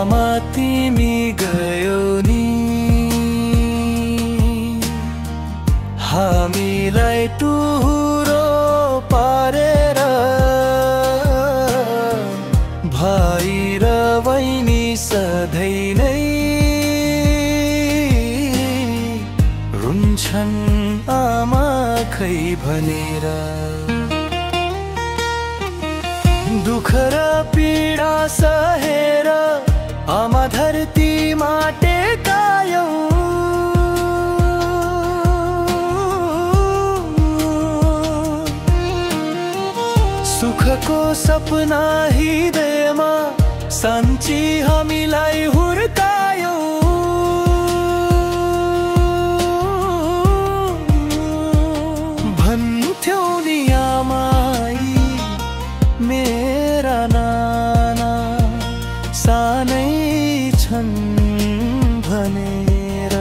आमा तिमी गयौ नि, हामीलाई टुहुरो पारेर। भाइ र बहिनी सधैँ नै रुन्छन् आमा खै भनेर। दुख र पीडा सहेर आमा धरतीमा टेकायौ। सुखको सपना हृदयमा साँची हामीलाई हुर्कायौ। भन्थ्यौ नि आमाई मेरा नाना सानै छन् भनेर।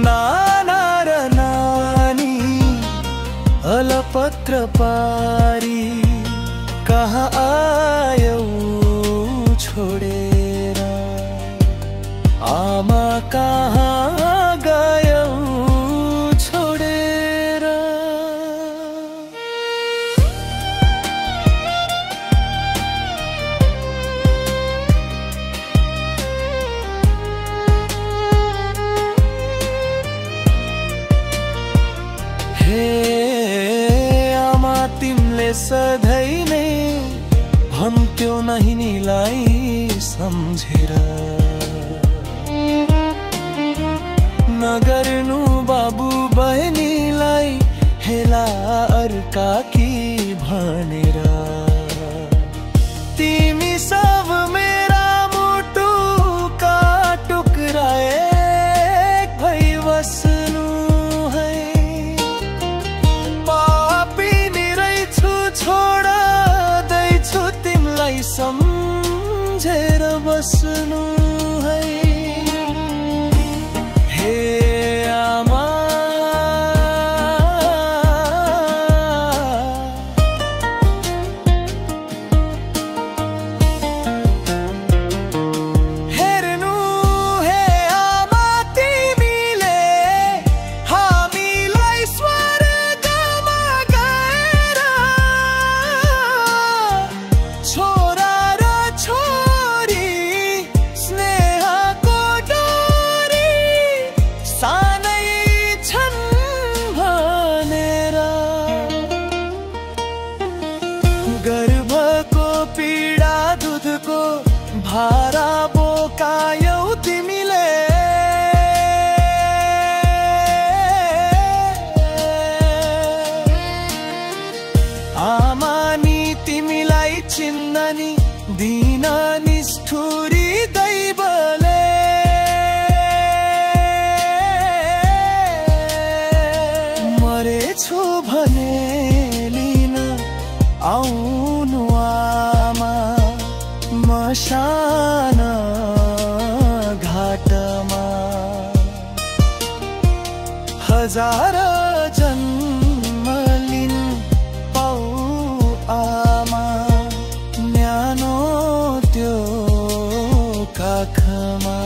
नाना र नानी अलपत्र पारी कहाँ आयौ छोडेर। आमा कहाँ गयौ छोडेर। हे आमा तिमीले सधैँ नै भन्थ्यौ नहिनीलाई सम्झेर। नगर्नु बाबु बहिनीलाई हेला अर्काकी भनेर। तिमी सब मेरा मुटुका टुक्रा एक भई बस्नु है। पापी नि रहेछु छोड्दैछु तिमीलाई सम्झेर बस्नु है। हे आमा हेर्नु हे आमा तिमीले हामीलाई स्वर्गमा गएर। छोरा र छोरी स्नेहको डोरी सानै छन् भनेर। गर्भको पीडा दुधको भारा बोकायौ तिमीले। आमा नि तिमीलाई चिन्न नि दिन निष्ठुरी दैवले। मरेछु भने लिन आउनु आमा मसान घाटमा। हजार जन्म लिन पाऊ आमा न्यानो त्यो काखमा।